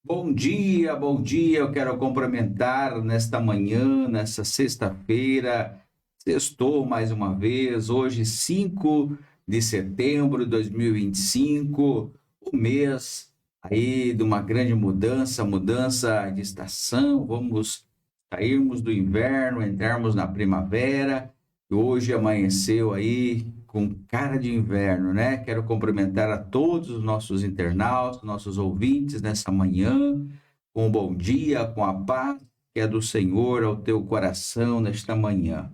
Bom dia, bom dia. Eu quero cumprimentar nesta manhã, nesta sexta-feira. Sextou mais uma vez, hoje 5 de setembro de 2025, o mês aí de uma grande mudança de estação. Vamos sairmos do inverno, entrarmos na primavera. E hoje amanheceu aí com cara de inverno, né? Quero cumprimentar a todos os nossos internautas, nossos ouvintes nessa manhã, com um bom dia, com a paz que é do Senhor ao teu coração nesta manhã.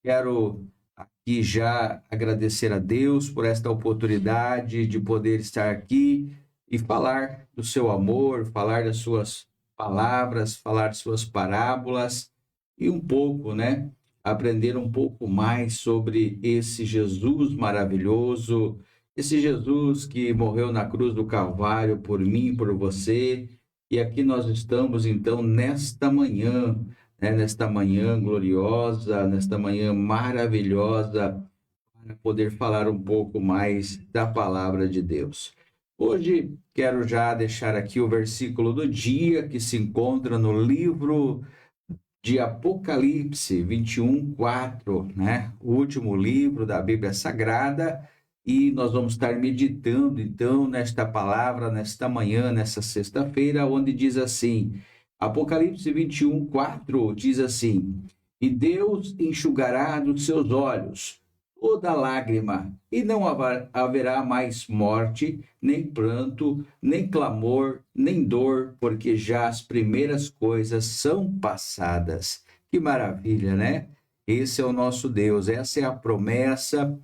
Quero aqui já agradecer a Deus por esta oportunidade de poder estar aqui e falar do seu amor, falar das suas palavras, falar de suas parábolas e um pouco, né? Aprender um pouco mais sobre esse Jesus maravilhoso, esse Jesus que morreu na cruz do Calvário por mim, por você. E aqui nós estamos então nesta manhã, né, nesta manhã gloriosa, nesta manhã maravilhosa, para poder falar um pouco mais da palavra de Deus. Hoje quero já deixar aqui o versículo do dia que se encontra no livro de Apocalipse 21:4, né? O último livro da Bíblia Sagrada, e nós vamos estar meditando então nesta palavra nesta manhã, nessa sexta-feira, onde diz assim: Apocalipse 21:4 diz assim: E Deus enxugará dos seus olhos toda lágrima, e não haverá mais morte, nem pranto, nem clamor, nem dor, porque já as primeiras coisas são passadas. Que maravilha, né? Esse é o nosso Deus, essa é a promessa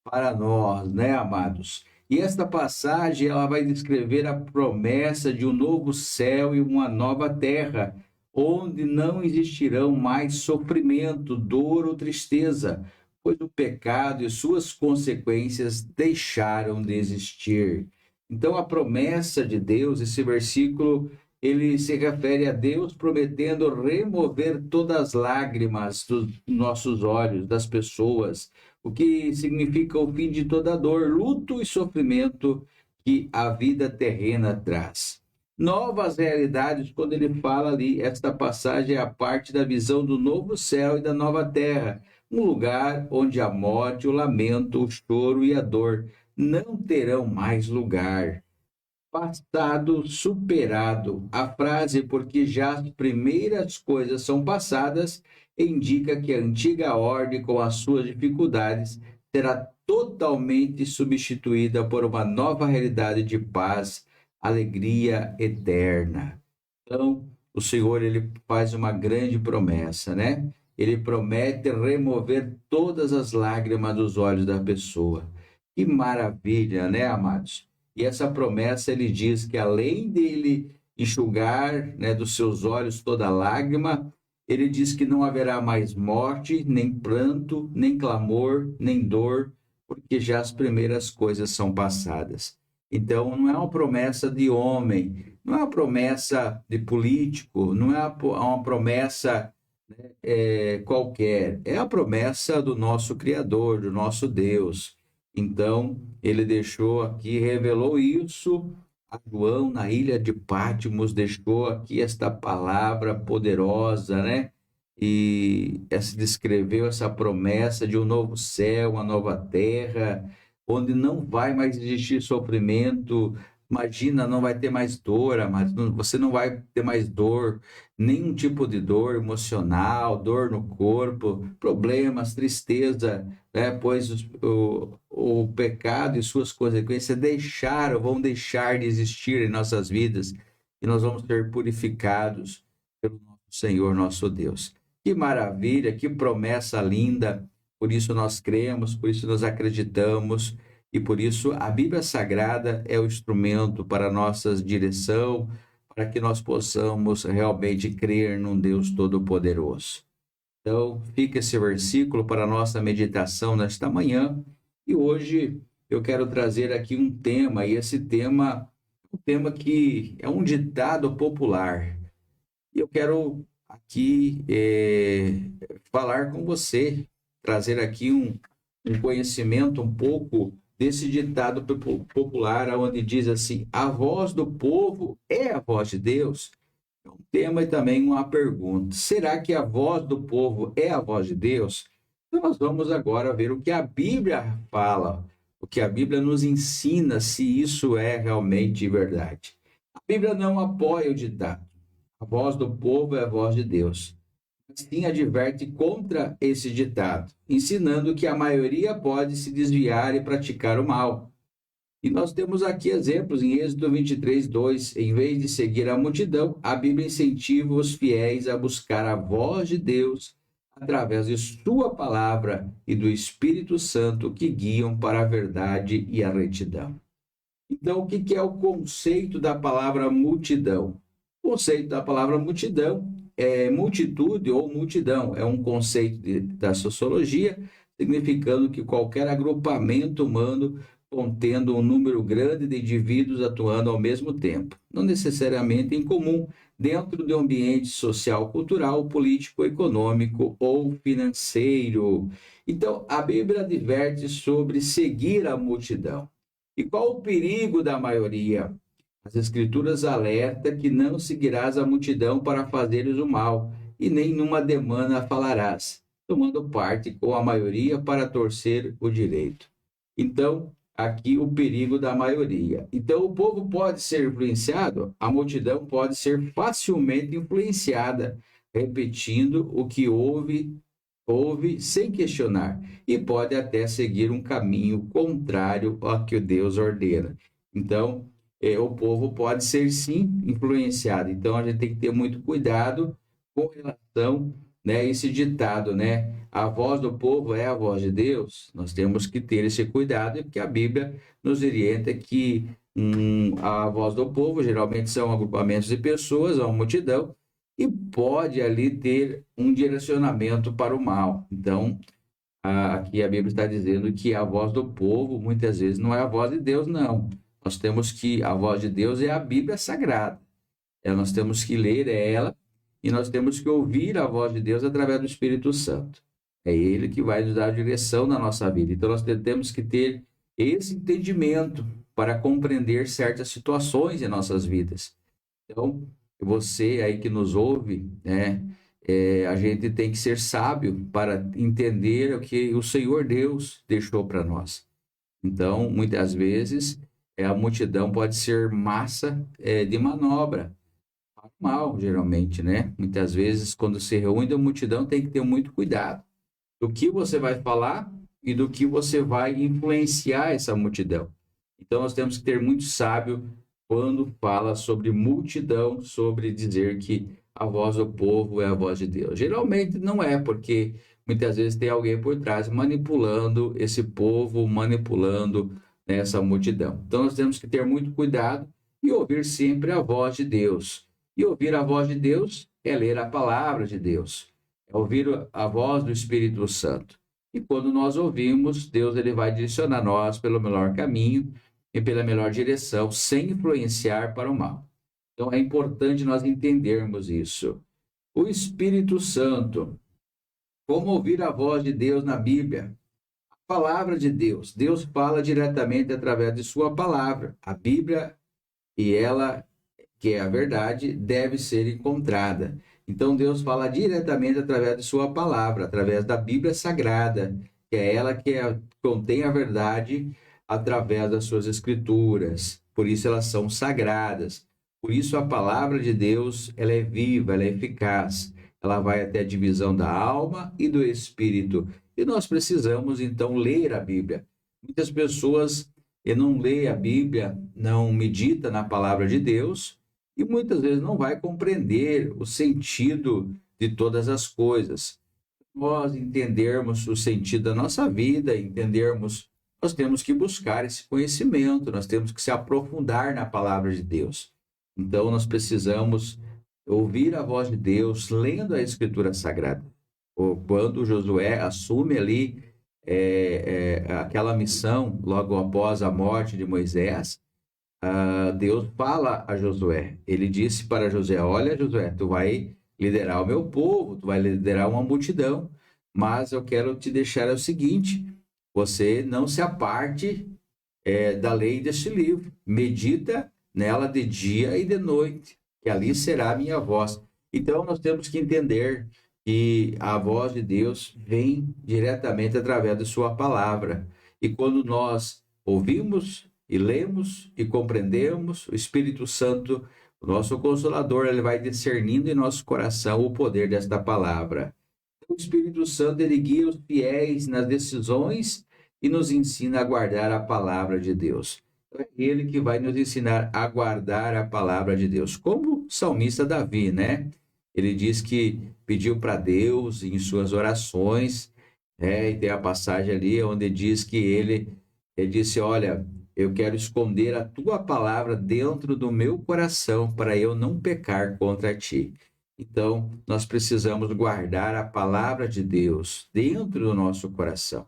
para nós, né, amados? E esta passagem ela vai descrever a promessa de um novo céu e uma nova terra, onde não existirão mais sofrimento, dor ou tristeza, pois o pecado e suas consequências deixaram de existir. Então, a promessa de Deus, esse versículo, ele se refere a Deus prometendo remover todas as lágrimas dos nossos olhos, das pessoas, o que significa o fim de toda dor, luto e sofrimento que a vida terrena traz. Novas realidades, quando ele fala ali, esta passagem é a parte da visão do novo céu e da nova terra, um lugar onde a morte, o lamento, o choro e a dor não terão mais lugar. Passado superado. A frase porque já as primeiras coisas são passadas indica que a antiga ordem, com as suas dificuldades, será totalmente substituída por uma nova realidade de paz, alegria eterna. Então, o Senhor ele faz uma grande promessa, né? Ele promete remover todas as lágrimas dos olhos da pessoa. Que maravilha, né, amados? E essa promessa ele diz que além dele enxugar, né, dos seus olhos toda lágrima, ele diz que não haverá mais morte, nem pranto, nem clamor, nem dor, porque já as primeiras coisas são passadas. Então, não é uma promessa de homem, não é uma promessa de político, não é uma promessa qualquer, é a promessa do nosso Criador, do nosso Deus. Então, ele deixou aqui, revelou isso a João na ilha de Patmos, deixou aqui esta palavra poderosa, né? E essa, descreveu essa promessa de um novo céu, uma nova terra, onde não vai mais existir sofrimento. Imagina, não vai ter mais dor, mas você não vai ter mais dor, nenhum tipo de dor emocional, dor no corpo, problemas, tristeza, né? Pois o pecado e suas consequências vão deixar de existir em nossas vidas e nós vamos ser purificados pelo nosso Senhor, nosso Deus. Que maravilha, que promessa linda! Por isso nós cremos, por isso nós acreditamos e por isso a Bíblia Sagrada é o instrumento para a nossa direção, para que nós possamos realmente crer num Deus Todo-Poderoso. Então, fica esse versículo para a nossa meditação nesta manhã. E hoje eu quero trazer aqui um tema, e esse tema é um tema que é um ditado popular. E eu quero aqui falar com você, trazer aqui um conhecimento um pouco desse ditado popular, onde diz assim: a voz do povo é a voz de Deus? É um tema e também uma pergunta. Será que a voz do povo é a voz de Deus? Então, nós vamos agora ver o que a Bíblia fala, o que a Bíblia nos ensina, se isso é realmente verdade. A Bíblia não apoia o ditado: a voz do povo é a voz de Deus. Sim, adverte contra esse ditado, ensinando que a maioria pode se desviar e praticar o mal. E nós temos aqui exemplos em Êxodo 23:2. Em vez de seguir a multidão, a Bíblia incentiva os fiéis a buscar a voz de Deus através de sua palavra e do Espírito Santo, que guiam para a verdade e a retidão. Então, o que é o conceito da palavra multidão? O conceito da palavra multidão é multitude ou multidão. É um conceito da sociologia, significando que qualquer agrupamento humano contendo um número grande de indivíduos atuando ao mesmo tempo, não necessariamente em comum, dentro de um ambiente social, cultural, político, econômico ou financeiro. Então, a Bíblia adverte sobre seguir a multidão. E qual o perigo da maioria? As Escrituras alertam que não seguirás a multidão para fazeres o mal, e nenhuma demanda falarás, tomando parte com a maioria para torcer o direito. Então, aqui o perigo da maioria. Então, o povo pode ser influenciado, a multidão pode ser facilmente influenciada, repetindo o que ouve sem questionar, e pode até seguir um caminho contrário ao que Deus ordena. Então, o povo pode ser sim influenciado. Então, a gente tem que ter muito cuidado com relação, né, esse ditado, né? A voz do povo é a voz de Deus. Nós temos que ter esse cuidado, porque a Bíblia nos orienta que a voz do povo geralmente são agrupamentos de pessoas, uma multidão, e pode ali ter um direcionamento para o mal. Então, aqui a Bíblia está dizendo que a voz do povo muitas vezes não é a voz de Deus, não. Nós temos que, a voz de Deus é a Bíblia Sagrada. Nós temos que ler ela e nós temos que ouvir a voz de Deus através do Espírito Santo. É Ele que vai nos dar a direção na nossa vida. Então, nós temos que ter esse entendimento para compreender certas situações em nossas vidas. Então, você aí que nos ouve, né, a gente tem que ser sábio para entender o que o Senhor Deus deixou para nós. Então, muitas vezes, a multidão pode ser massa de manobra, mal, geralmente, né? Muitas vezes, quando se reúne a multidão, tem que ter muito cuidado do que você vai falar e do que você vai influenciar essa multidão. Então, nós temos que ter muito sábio quando fala sobre multidão, sobre dizer que a voz do povo é a voz de Deus. Geralmente não é, porque muitas vezes tem alguém por trás manipulando esse povo, manipulando essa multidão. Então, nós temos que ter muito cuidado e ouvir sempre a voz de Deus. E ouvir a voz de Deus é ler a palavra de Deus, é ouvir a voz do Espírito Santo. E quando nós ouvimos, Deus ele vai direcionar nós pelo melhor caminho e pela melhor direção, sem influenciar para o mal. Então, é importante nós entendermos isso. O Espírito Santo, como ouvir a voz de Deus na Bíblia? A palavra de Deus. Deus fala diretamente através de sua palavra. A Bíblia, e ela, que é a verdade, deve ser encontrada. Então, Deus fala diretamente através de sua palavra, através da Bíblia Sagrada, que é ela que contém a verdade através das suas escrituras. Por isso elas são sagradas. Por isso a palavra de Deus, ela é viva, ela é eficaz. Ela vai até a divisão da alma e do espírito. E nós precisamos, então, ler a Bíblia. Muitas pessoas não lêem a Bíblia, não meditam na palavra de Deus e muitas vezes não vai compreender o sentido de todas as coisas. Nós entendermos o sentido da nossa vida, nós temos que buscar esse conhecimento, nós temos que se aprofundar na palavra de Deus. Então, nós precisamos ouvir a voz de Deus lendo a Escritura Sagrada. Quando Josué assume ali aquela missão, logo após a morte de Moisés, Deus fala a Josué. Ele disse para Josué: olha, Josué, tu vai liderar o meu povo, tu vai liderar uma multidão, mas eu quero te deixar o seguinte: você não se aparte da lei deste livro. Medita nela de dia e de noite, que ali será a minha voz. Então, nós temos que entender que a voz de Deus vem diretamente através de sua palavra. E quando nós ouvimos e lemos e compreendemos, o Espírito Santo, o nosso Consolador, ele vai discernindo em nosso coração o poder desta palavra. O Espírito Santo, ele guia os fiéis nas decisões e nos ensina a guardar a palavra de Deus. É ele que vai nos ensinar a guardar a palavra de Deus. Como o salmista Davi, né? Ele diz que pediu para Deus em suas orações, e tem a passagem ali onde diz que ele disse, olha, eu quero esconder a tua palavra dentro do meu coração para eu não pecar contra ti. Então, nós precisamos guardar a palavra de Deus dentro do nosso coração.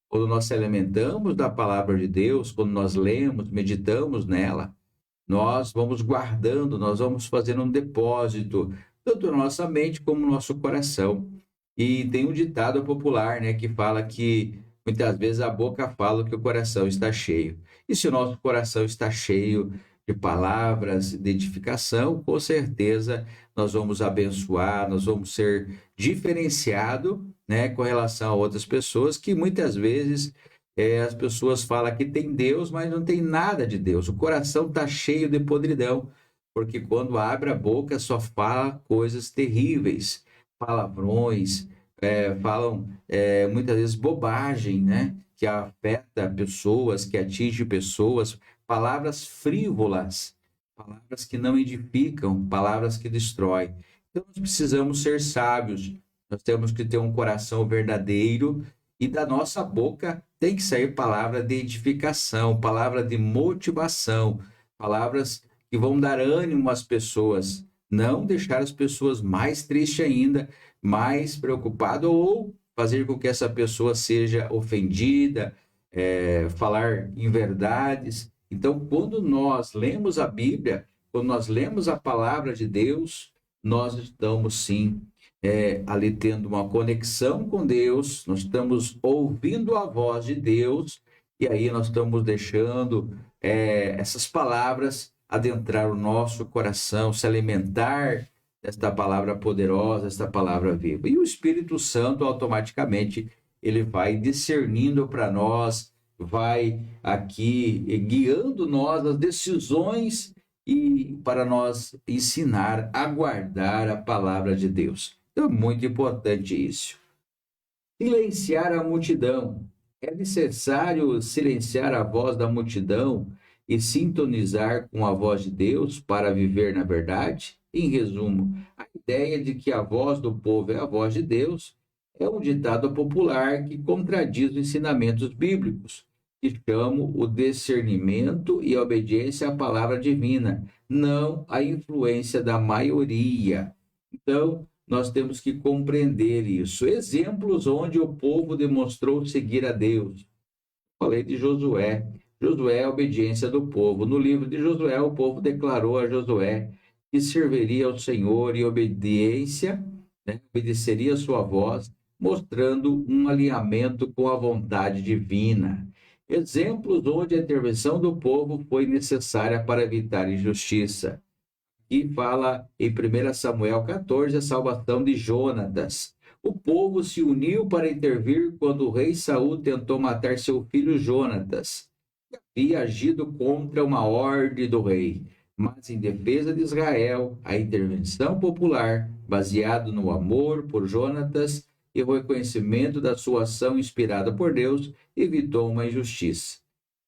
Quando nós se alimentamos da palavra de Deus, quando nós lemos, meditamos nela, nós vamos guardando, nós vamos fazendo um depósito, tanto na nossa mente como no nosso coração. E tem um ditado popular, né, que fala que muitas vezes a boca fala que o coração está cheio. E se o nosso coração está cheio de palavras de edificação, com certeza nós vamos abençoar, nós vamos ser diferenciados, né, com relação a outras pessoas que muitas vezes as pessoas falam que tem Deus, mas não tem nada de Deus. O coração está cheio de podridão, porque quando abre a boca só fala coisas terríveis, palavrões, falam muitas vezes bobagem, né? Que afeta pessoas, que atinge pessoas, palavras frívolas, palavras que não edificam, palavras que destroem. Então nós precisamos ser sábios, nós temos que ter um coração verdadeiro e da nossa boca tem que sair palavra de edificação, palavra de motivação, palavras que vão dar ânimo às pessoas, não deixar as pessoas mais tristes ainda, mais preocupadas ou fazer com que essa pessoa seja ofendida, falar inverdades. Então, quando nós lemos a Bíblia, quando nós lemos a palavra de Deus, nós estamos sim ali tendo uma conexão com Deus, nós estamos ouvindo a voz de Deus, e aí nós estamos deixando essas palavras adentrar o nosso coração, se alimentar desta palavra poderosa, esta palavra viva. E o Espírito Santo, automaticamente, ele vai discernindo para nós, vai aqui guiando nós as decisões e para nós ensinar a guardar a palavra de Deus. Então, é muito importante isso. Silenciar a multidão. É necessário silenciar a voz da multidão e sintonizar com a voz de Deus para viver na verdade? Em resumo, a ideia de que a voz do povo é a voz de Deus é um ditado popular que contradiz os ensinamentos bíblicos, que chamam o discernimento e a obediência à palavra divina, não a influência da maioria. Então, nós temos que compreender isso. Exemplos onde o povo demonstrou seguir a Deus. Falei de Josué. Josué é a obediência do povo. No livro de Josué, o povo declarou a Josué que serviria ao Senhor em obediência, né? Obedeceria a sua voz, mostrando um alinhamento com a vontade divina. Exemplos onde a intervenção do povo foi necessária para evitar injustiça. E fala em 1 Samuel 14 a salvação de Jonatas. O povo se uniu para intervir quando o rei Saul tentou matar seu filho Jonatas. Havia agido contra uma ordem do rei, mas em defesa de Israel, a intervenção popular, baseado no amor por Jonatas e o reconhecimento da sua ação inspirada por Deus, evitou uma injustiça.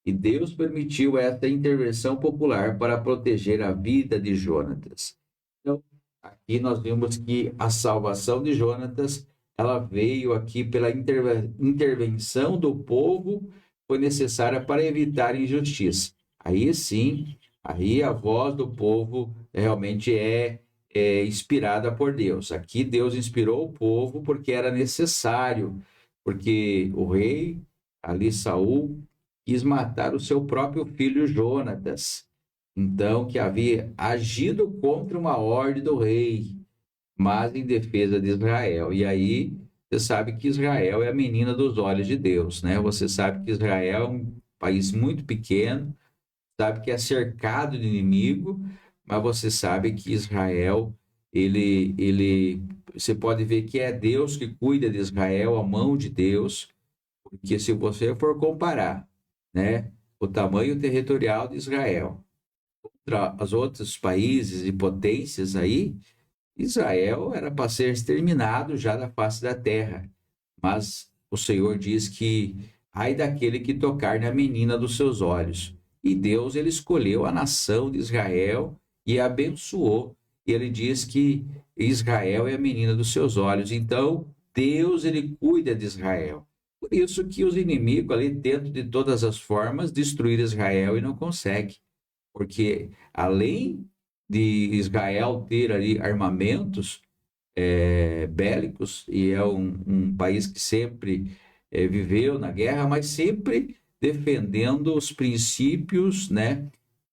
E Deus permitiu esta intervenção popular para proteger a vida de Jonatas. Então, aqui nós vimos que a salvação de Jonatas, ela veio aqui pela intervenção do povo, foi necessária para evitar injustiça. Aí sim, aí a voz do povo realmente é inspirada por Deus. Aqui Deus inspirou o povo porque era necessário, porque o rei, ali Saul, quis matar o seu próprio filho Jonatas. Então, que havia agido contra uma ordem do rei, mas em defesa de Israel. E aí, você sabe que Israel é a menina dos olhos de Deus, né? Você sabe que Israel país muito pequeno, sabe que é cercado de inimigo, mas você sabe que Israel, você pode ver que é Deus que cuida de Israel, a mão de Deus, porque se você for comparar, né, o tamanho territorial de Israel contra os outros países e potências aí, Israel era para ser exterminado já da face da terra. Mas o Senhor diz que ai daquele que tocar na menina dos seus olhos. E Deus, ele escolheu a nação de Israel e a abençoou. E ele diz que Israel é a menina dos seus olhos. Então, Deus, ele cuida de Israel. Por isso que os inimigos ali tentam de todas as formas destruir Israel e não conseguem. Porque além de Israel ter ali armamentos bélicos, e é um país que sempre viveu na guerra, mas sempre defendendo os princípios, né,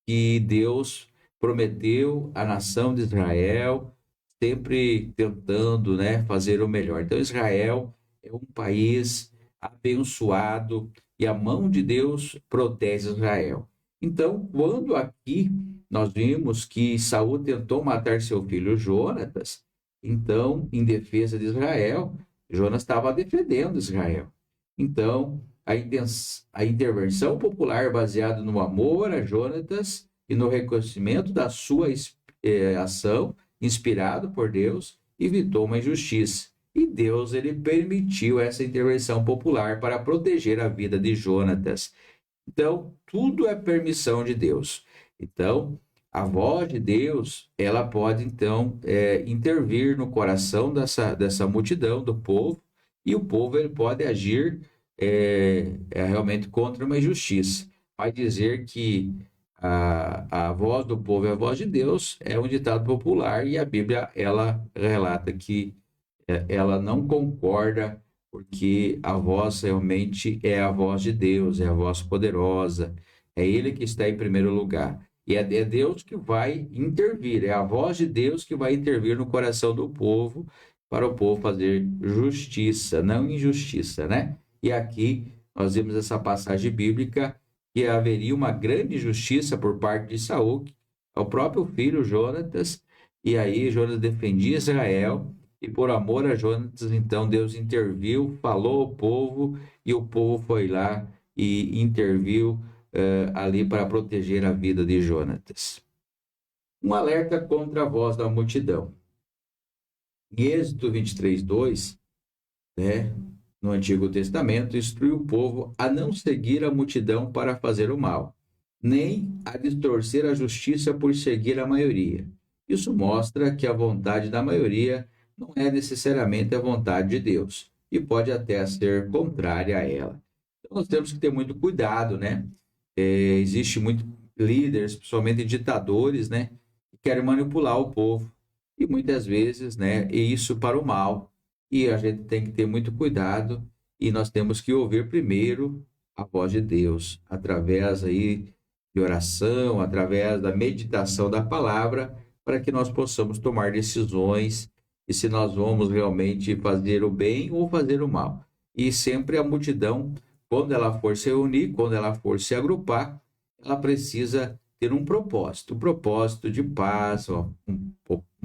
que Deus prometeu à nação de Israel, sempre tentando, né, fazer o melhor. Então, Israel é um país abençoado e a mão de Deus protege Israel. Então, quando aqui nós vimos que Saul tentou matar seu filho Jonatas, então, em defesa de Israel, Jonas estava defendendo Israel. Então, a intervenção popular baseada no amor a Jonatas e no reconhecimento da sua ação, inspirado por Deus, evitou uma injustiça. E Deus, ele permitiu essa intervenção popular para proteger a vida de Jonatas. Então, tudo é permissão de Deus. Então, a voz de Deus, ela pode, então, intervir no coração dessa multidão, do povo, e o povo ele pode agir realmente contra uma injustiça. Vai dizer que a voz do povo é a voz de Deus, é um ditado popular, e a Bíblia, ela relata que ela não concorda, porque a voz realmente é a voz de Deus, é a voz poderosa, é Ele que está em primeiro lugar. E é Deus que vai intervir, é a voz de Deus que vai intervir no coração do povo, para o povo fazer justiça, não injustiça, né? E aqui nós vemos essa passagem bíblica que haveria uma grande justiça por parte de Saul, ao próprio filho Jonatas, e aí Jonas defendia Israel, e por amor a Jonatas, então Deus interviu, falou ao povo, e o povo foi lá e interviu ali para proteger a vida de Jonatas. Um alerta contra a voz da multidão. Em Êxodo 23, 2, né, no Antigo Testamento, instrui o povo a não seguir a multidão para fazer o mal, nem a distorcer a justiça por seguir a maioria. Isso mostra que a vontade da maioria não é necessariamente a vontade de Deus, e pode até ser contrária a ela. Então, nós temos que ter muito cuidado, né? Existe muito líderes, principalmente ditadores, né, que querem manipular o povo, e muitas vezes, né, e isso para o mal, e a gente tem que ter muito cuidado, e nós temos que ouvir primeiro a voz de Deus, através aí de oração, através da meditação da palavra, para que nós possamos tomar decisões, e se nós vamos realmente fazer o bem ou fazer o mal. E sempre a multidão, quando ela for se reunir, quando ela for se agrupar, ela precisa ter um propósito de paz, um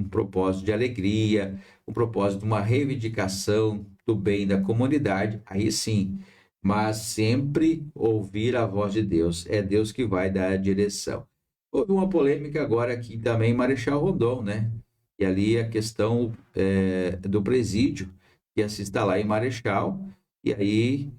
propósito de alegria, um propósito de uma reivindicação do bem da comunidade, aí sim, mas sempre ouvir a voz de Deus, é Deus que vai dar a direção. Houve uma polêmica agora aqui também em Marechal Rondon, né? E ali a questão do presídio, que ia se instalar em Marechal, e aí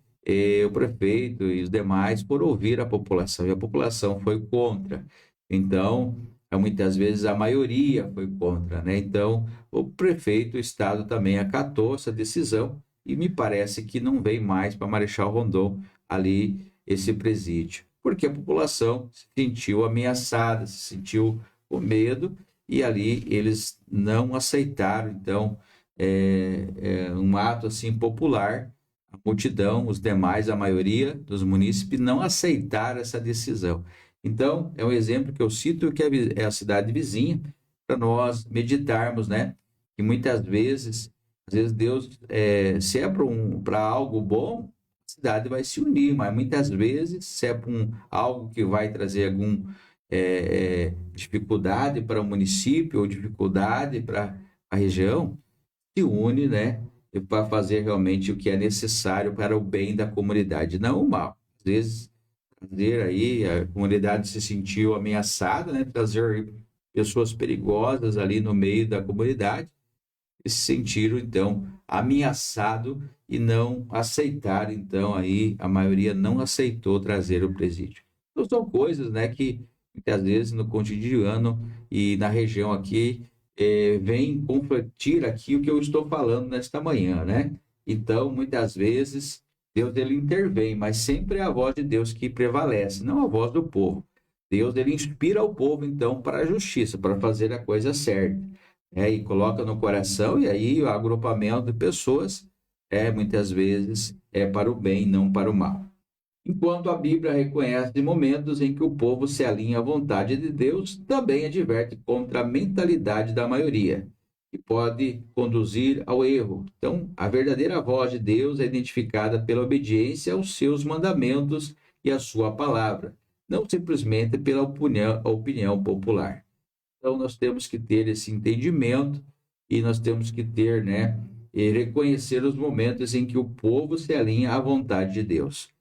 o prefeito e os demais por ouvir a população, e a população foi contra. Então, muitas vezes a maioria foi contra, né? Então, o prefeito, o Estado também acatou essa decisão, e me parece que não vem mais para Marechal Rondon ali esse presídio, porque a população se sentiu ameaçada, se sentiu com medo, e ali eles não aceitaram, então, um ato assim popular. A multidão, os demais, a maioria dos munícipes não aceitaram essa decisão. Então, é um exemplo que eu cito, que é a cidade vizinha, para nós meditarmos, né? Que muitas vezes, às vezes Deus, se é para algo bom, cidade vai se unir, mas muitas vezes, se é algo que vai trazer alguma dificuldade para o município ou dificuldade para a região, se une, né, para fazer realmente o que é necessário para o bem da comunidade, não o mal. Às vezes, trazer aí, a comunidade se sentiu ameaçada, né, trazer pessoas perigosas ali no meio da comunidade, e se sentiram, então, ameaçado e não aceitaram, então, aí a maioria não aceitou trazer o presídio. Então, são coisas, né, que muitas vezes no cotidiano e na região aqui vem conflitir aqui o que eu estou falando nesta manhã, né? Então, muitas vezes, Deus ele intervém, mas sempre é a voz de Deus que prevalece, não a voz do povo. Deus ele inspira o povo, então, para a justiça, para fazer a coisa certa. E coloca no coração, e aí o agrupamento de pessoas muitas vezes é para o bem, não para o mal. Enquanto a Bíblia reconhece momentos em que o povo se alinha à vontade de Deus, também adverte contra a mentalidade da maioria, que pode conduzir ao erro. Então, a verdadeira voz de Deus é identificada pela obediência aos seus mandamentos e à sua palavra, não simplesmente pela opinião popular. Então, nós temos que ter esse entendimento e nós temos que ter, né, e reconhecer os momentos em que o povo se alinha à vontade de Deus.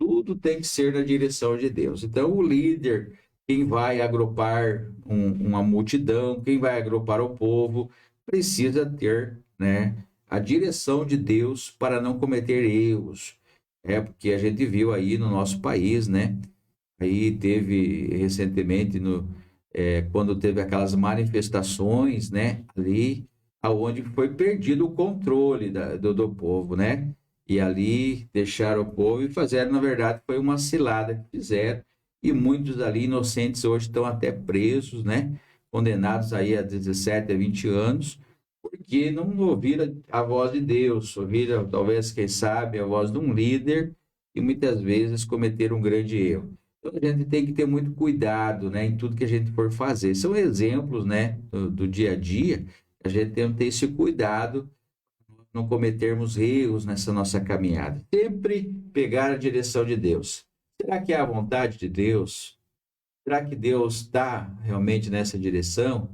Tudo tem que ser na direção de Deus. Então, o líder, quem vai agrupar uma multidão, quem vai agrupar o povo, precisa ter, né, a direção de Deus para não cometer erros. Porque a gente viu aí no nosso país, né? Aí teve recentemente, quando teve aquelas manifestações, né? Ali, aonde foi perdido o controle do povo, né? E ali deixaram o povo e fizeram, na verdade, foi uma cilada que fizeram. E muitos ali inocentes hoje estão até presos, né? Condenados aí a 17, a 20 anos, porque não ouviram a voz de Deus, ouviram, talvez, quem sabe, a voz de um líder e muitas vezes cometeram um grande erro. Então, a gente tem que ter muito cuidado, né, em tudo que a gente for fazer. São exemplos, né, do dia a dia. A gente tem que ter esse cuidado, não cometermos erros nessa nossa caminhada. Sempre pegar a direção de Deus. Será que é a vontade de Deus? Será que Deus está realmente nessa direção?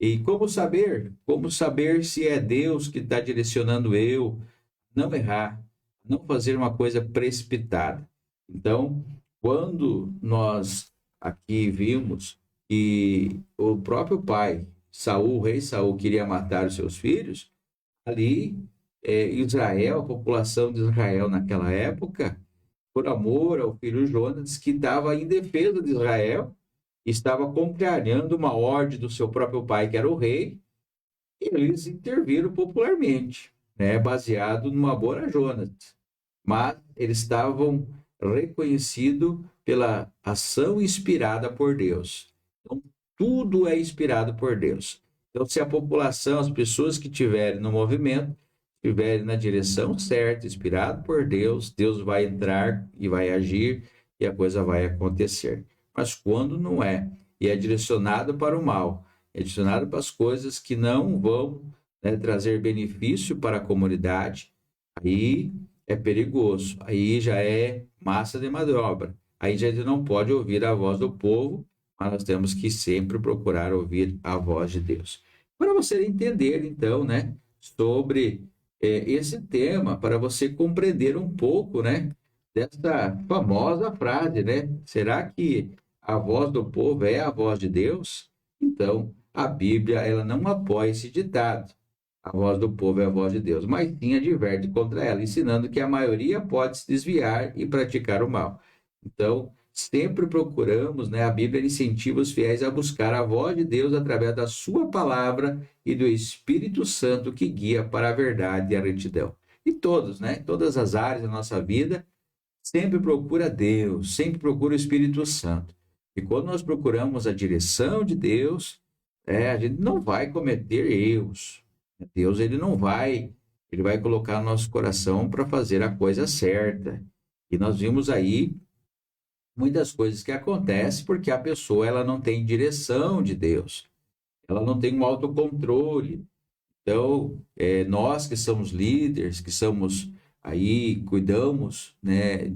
E como saber? Como saber se é Deus que está direcionando eu? Não errar, não fazer uma coisa precipitada. Então, quando nós aqui vimos que o próprio pai, Saul, o rei Saul, queria matar os seus filhos, ali, Israel, a população de Israel naquela época, por amor ao filho Jonas, que estava em defesa de Israel, estava contrariando uma ordem do seu próprio pai, que era o rei, e eles interviram popularmente, né, baseado no amor a Jonas. Mas eles estavam reconhecidos pela ação inspirada por Deus. Então, tudo é inspirado por Deus. Então, se a população, as pessoas que estiverem no movimento, estiverem na direção certa, inspirado por Deus, Deus vai entrar e vai agir e a coisa vai acontecer. Mas quando não é, e é direcionado para o mal, é direcionado para as coisas que não vão, né, trazer benefício para a comunidade, aí é perigoso, aí já é massa de manobra. Aí a gente não pode ouvir a voz do povo, mas nós temos que sempre procurar ouvir a voz de Deus. Para você entender, então, né, sobre esse tema, para você compreender um pouco, né, dessa famosa frase, né? Será que a voz do povo é a voz de Deus? Então, a Bíblia, ela não apoia esse ditado. A voz do povo é a voz de Deus, mas sim adverte contra ela, ensinando que a maioria pode se desviar e praticar o mal. Então, sempre procuramos, né? A Bíblia incentiva os fiéis a buscar a voz de Deus através da sua palavra e do Espírito Santo que guia para a verdade e a retidão. E todos, né? Todas as áreas da nossa vida, sempre procura Deus, sempre procura o Espírito Santo. E quando nós procuramos a direção de Deus, a gente não vai cometer erros. Deus, ele vai colocar no nosso coração para fazer a coisa certa. E nós vimos aí muitas coisas que acontecem porque a pessoa ela não tem direção de Deus, ela não tem um autocontrole. Então, nós que somos líderes, que somos aí cuidamos, né,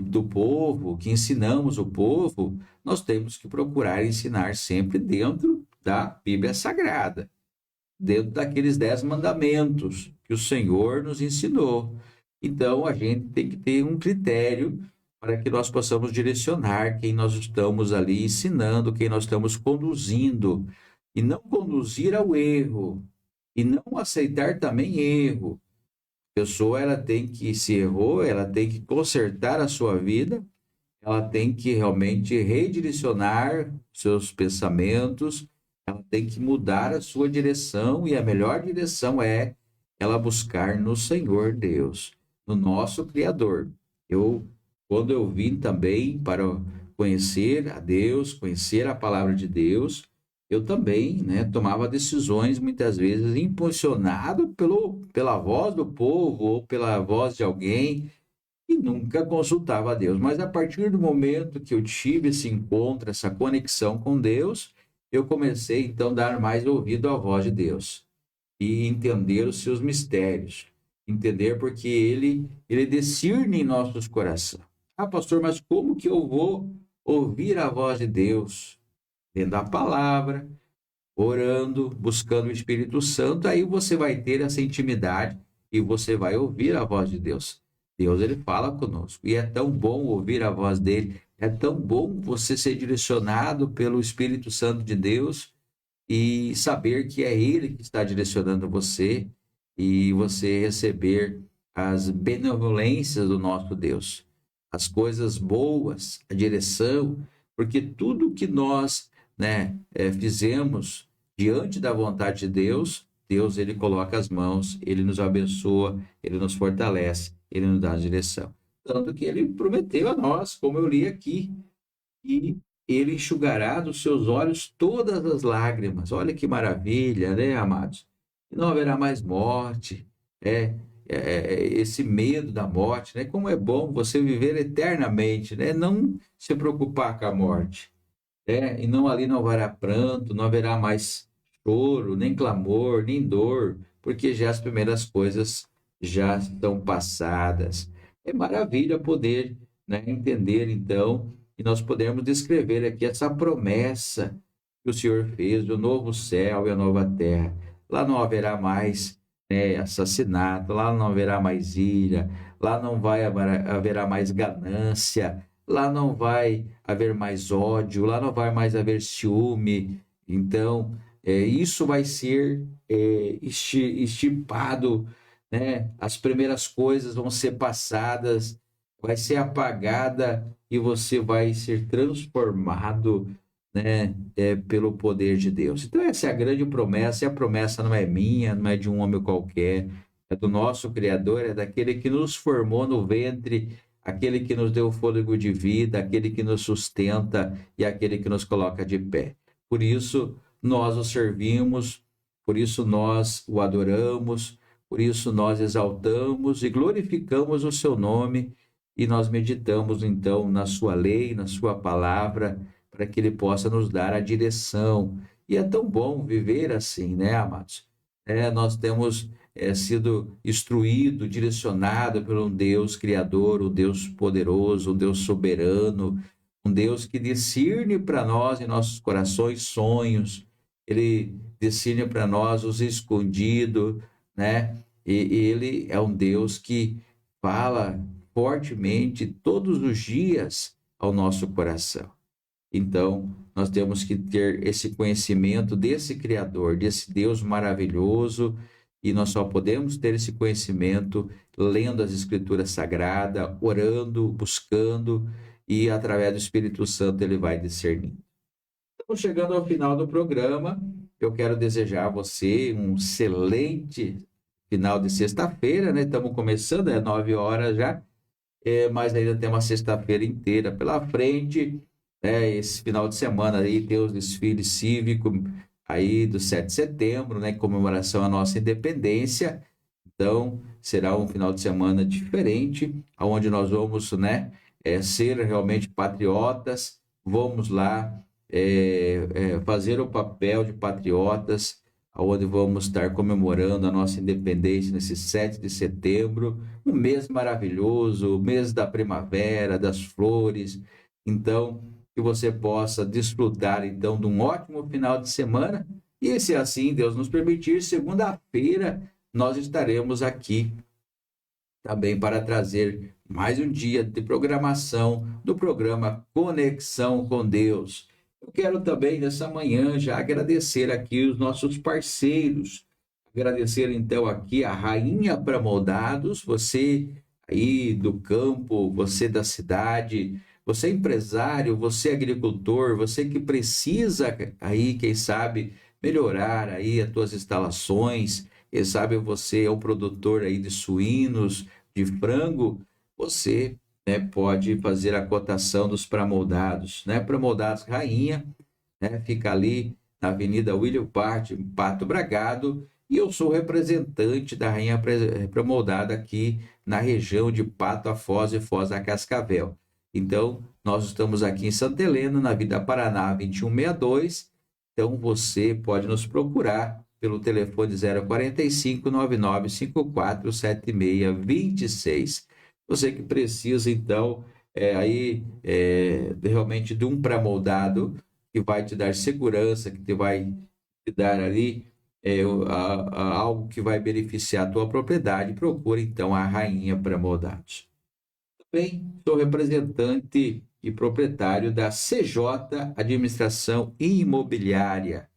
do povo, que ensinamos o povo, nós temos que procurar ensinar sempre dentro da Bíblia Sagrada, dentro daqueles 10 mandamentos que o Senhor nos ensinou. Então, a gente tem que ter um critério para que nós possamos direcionar quem nós estamos ali ensinando, quem nós estamos conduzindo, e não conduzir ao erro, e não aceitar também erro. A pessoa, ela tem que, se errou, ela tem que consertar a sua vida, ela tem que realmente redirecionar seus pensamentos, ela tem que mudar a sua direção, e a melhor direção é ela buscar no Senhor Deus, no nosso Criador. Quando eu vim também para conhecer a Deus, conhecer a palavra de Deus, eu também, né, tomava decisões muitas vezes impulsionado pela voz do povo ou pela voz de alguém, e nunca consultava a Deus. Mas a partir do momento que eu tive esse encontro, essa conexão com Deus, eu comecei então a dar mais ouvido à voz de Deus e entender os seus mistérios, entender porque ele discerne em nossos corações. Ah, pastor, mas como que eu vou ouvir a voz de Deus? Lendo a palavra, orando, buscando o Espírito Santo, aí você vai ter essa intimidade e você vai ouvir a voz de Deus. Deus, ele fala conosco, e é tão bom ouvir a voz dele, é tão bom você ser direcionado pelo Espírito Santo de Deus e saber que é ele que está direcionando você, e você receber as benevolências do nosso Deus, as coisas boas, a direção, porque tudo que nós, né, fizemos diante da vontade de Deus, Deus, ele coloca as mãos, ele nos abençoa, ele nos fortalece, ele nos dá a direção. Tanto que ele prometeu a nós, como eu li aqui, e ele enxugará dos seus olhos todas as lágrimas. Olha que maravilha, né, amados? E não haverá mais morte, esse medo da morte, né? Como é bom você viver eternamente, né? Não se preocupar com a morte, né? E não, ali não haverá pranto, não haverá mais choro, nem clamor, nem dor, porque já as primeiras coisas já estão passadas. É maravilha poder, né, entender então, e nós podemos descrever aqui essa promessa que o Senhor fez do novo céu e a nova terra. Lá não haverá mais, né, assassinato, lá não haverá mais ira, lá não haverá mais ganância, lá não vai haver mais ódio, lá não vai mais haver ciúme. Então, isso vai ser extirpado, né? As primeiras coisas vão ser passadas, vai ser apagada, e você vai ser transformado, né, pelo poder de Deus. Então, essa é a grande promessa, e a promessa não é minha, não é de um homem qualquer, é do nosso Criador, é daquele que nos formou no ventre, aquele que nos deu o fôlego de vida, aquele que nos sustenta e aquele que nos coloca de pé. Por isso, nós o servimos, por isso nós o adoramos, por isso nós exaltamos e glorificamos o seu nome, e nós meditamos então na sua lei, na sua palavra, para que ele possa nos dar a direção. E é tão bom viver assim, né, amados? Nós temos sido instruído, direcionado por um Deus criador, um Deus poderoso, um Deus soberano, um Deus que discerne para nós em nossos corações sonhos, ele discerne para nós os escondidos, né? E ele é um Deus que fala fortemente todos os dias ao nosso coração. Então, nós temos que ter esse conhecimento desse Criador, desse Deus maravilhoso, e nós só podemos ter esse conhecimento lendo as Escrituras Sagradas, orando, buscando, e através do Espírito Santo ele vai discernir. Estamos chegando ao final do programa. Eu quero desejar a você um excelente final de sexta-feira, né? Estamos começando, 9 horas já, mas ainda tem uma sexta-feira inteira pela frente. Esse final de semana aí tem os desfiles cívicos aí do 7 de setembro, né, comemoração à nossa independência. Então, será um final de semana diferente, onde nós vamos, né, ser realmente patriotas, vamos lá fazer o papel de patriotas, onde vamos estar comemorando a nossa independência nesse 7 de setembro, um mês maravilhoso, o mês da primavera, das flores. Então, que você possa desfrutar então de um ótimo final de semana. E se assim Deus nos permitir, segunda-feira nós estaremos aqui também para trazer mais um dia de programação do programa Conexão com Deus. Eu quero também nessa manhã já agradecer aqui os nossos parceiros. Agradecer então aqui a Rainha Pré-Moldados, você aí do campo, você da cidade, você empresário, você agricultor, você que precisa aí, quem sabe, melhorar aí as tuas instalações, quem sabe você é um produtor aí de suínos, de frango, você, né, pode fazer a cotação dos pré-moldados, né? Pré-moldados Rainha, né, fica ali na Avenida William Bart, Pato Bragado, e eu sou representante da Rainha Pré-moldada aqui na região de Pato a Foz e Foz a Cascavel. Então, nós estamos aqui em Santa Helena, na Vida Paraná 2162. Então, você pode nos procurar pelo telefone 045 9954 7626. Você que precisa, então, realmente de um pré-moldado que vai te dar segurança, que te vai te dar ali algo que vai beneficiar a tua propriedade, procure então a Rainha Pré-moldados. Também sou representante e proprietário da CJ Administração Imobiliária.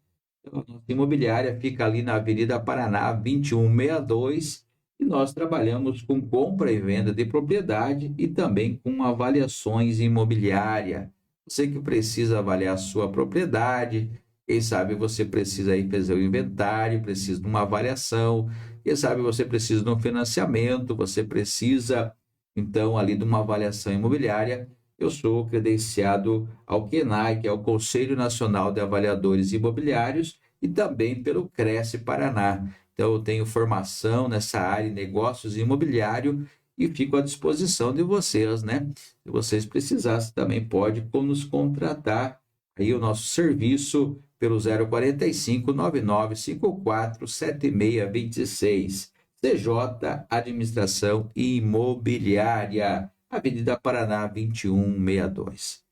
Então, a nossa imobiliária fica ali na Avenida Paraná 2162 e nós trabalhamos com compra e venda de propriedade e também com avaliações imobiliárias. Você que precisa avaliar a sua propriedade, quem sabe você precisa aí fazer o inventário, precisa de uma avaliação, quem sabe você precisa de um financiamento, você precisa então ali de uma avaliação imobiliária. Eu sou credenciado ao CNAI, que é o Conselho Nacional de Avaliadores Imobiliários, e também pelo Cresce Paraná. Então, eu tenho formação nessa área de negócios imobiliários e fico à disposição de vocês, né? Se vocês precisarem, também pode nos contratar aí o nosso serviço pelo 045 9954 7626. CJ Administração Imobiliária, Avenida Paraná 2162.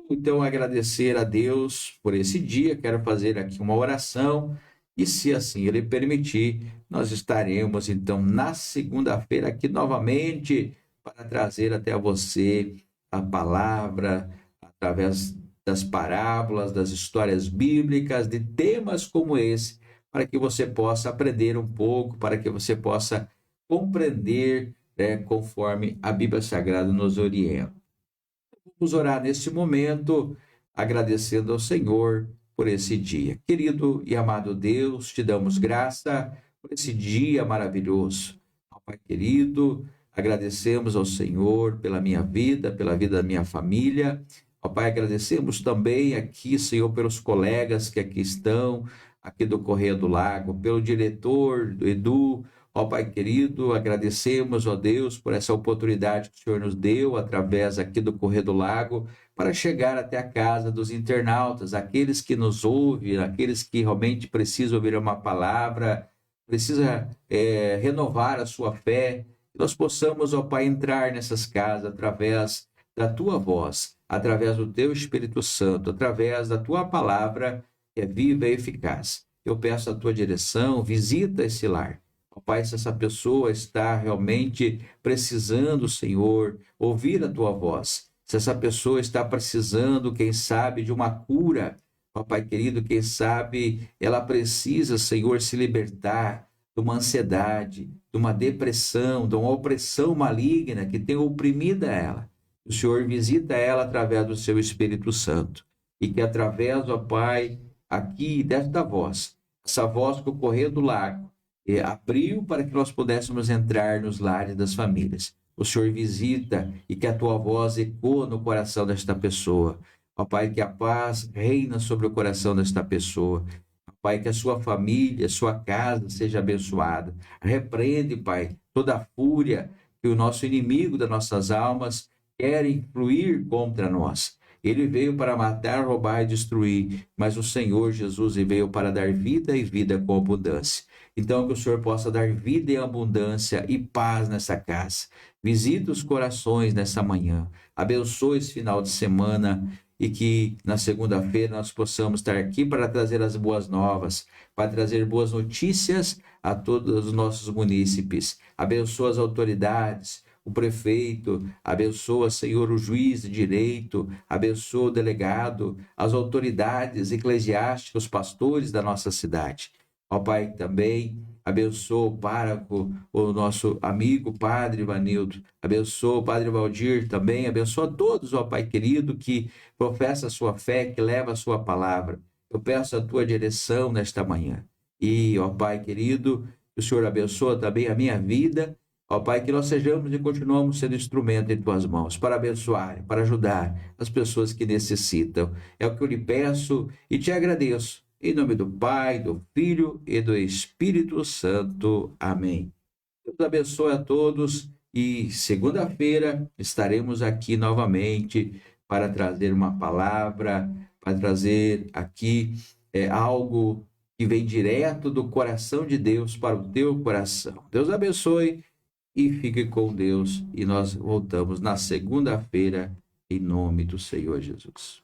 Então, agradecer a Deus por esse dia, quero fazer aqui uma oração e, se assim Ele permitir, nós estaremos então na segunda-feira aqui novamente para trazer até você a palavra através das parábolas, das histórias bíblicas, de temas como esse, para que você possa aprender um pouco, para que você possa compreender, conforme a Bíblia Sagrada nos orienta. Vamos orar neste momento, agradecendo ao Senhor por esse dia. Querido e amado Deus, te damos graça por esse dia maravilhoso. Pai querido, agradecemos ao Senhor pela minha vida, pela vida da minha família. Ó Pai, agradecemos também aqui, Senhor, pelos colegas que aqui estão, aqui do Correio do Lago, pelo diretor, do Edu. Ó Pai querido, agradecemos, ó Deus, por essa oportunidade que o Senhor nos deu através aqui do Correio do Lago para chegar até a casa dos internautas, aqueles que nos ouvem, aqueles que realmente precisam ouvir uma palavra, precisa renovar a sua fé, que nós possamos, ó Pai, entrar nessas casas através da Tua voz, através do Teu Espírito Santo, através da Tua palavra que é viva e eficaz. Eu peço a Tua direção, visita esse lar. Ó Pai, se essa pessoa está realmente precisando, Senhor, ouvir a Tua voz, se essa pessoa está precisando, quem sabe, de uma cura, ó Pai querido, quem sabe ela precisa, Senhor, se libertar de uma ansiedade, de uma depressão, de uma opressão maligna que tem oprimido ela. O Senhor visita ela através do Seu Espírito Santo e que através, ó Pai, aqui desta voz, essa voz que o Correio do Lago abriu para que nós pudéssemos entrar nos lares das famílias. O Senhor visita e que a Tua voz ecoa no coração desta pessoa. Ó Pai, que a paz reina sobre o coração desta pessoa. Ó Pai, que a sua família, a sua casa seja abençoada. Repreende, Pai, toda a fúria que o nosso inimigo das nossas almas quer influir contra nós. Ele veio para matar, roubar e destruir, mas o Senhor Jesus veio para dar vida e vida com abundância. Então, que o Senhor possa dar vida e abundância e paz nessa casa. Visita os corações nessa manhã. Abençoe esse final de semana e que na segunda-feira nós possamos estar aqui para trazer as boas novas, para trazer boas notícias a todos os nossos munícipes. Abençoa as autoridades, o prefeito, abençoa, Senhor, o juiz de direito, abençoa o delegado, as autoridades eclesiásticas, os pastores da nossa cidade. Ó Pai, também abençoa o pároco, o nosso amigo Padre Ivanildo, abençoa o Padre Valdir também, abençoa todos, ó Pai querido, que professa a sua fé, que leva a sua palavra. Eu peço a tua direção nesta manhã. E, ó Pai querido, que o Senhor abençoa também a minha vida, ó Pai, que nós sejamos e continuamos sendo instrumento em tuas mãos, para abençoar, para ajudar as pessoas que necessitam. É o que eu lhe peço e te agradeço. Em nome do Pai, do Filho e do Espírito Santo. Amém. Deus abençoe a todos e segunda-feira estaremos aqui novamente para trazer uma palavra, para trazer aqui algo que vem direto do coração de Deus para o teu coração. Deus abençoe e fique com Deus. E nós voltamos na segunda-feira em nome do Senhor Jesus.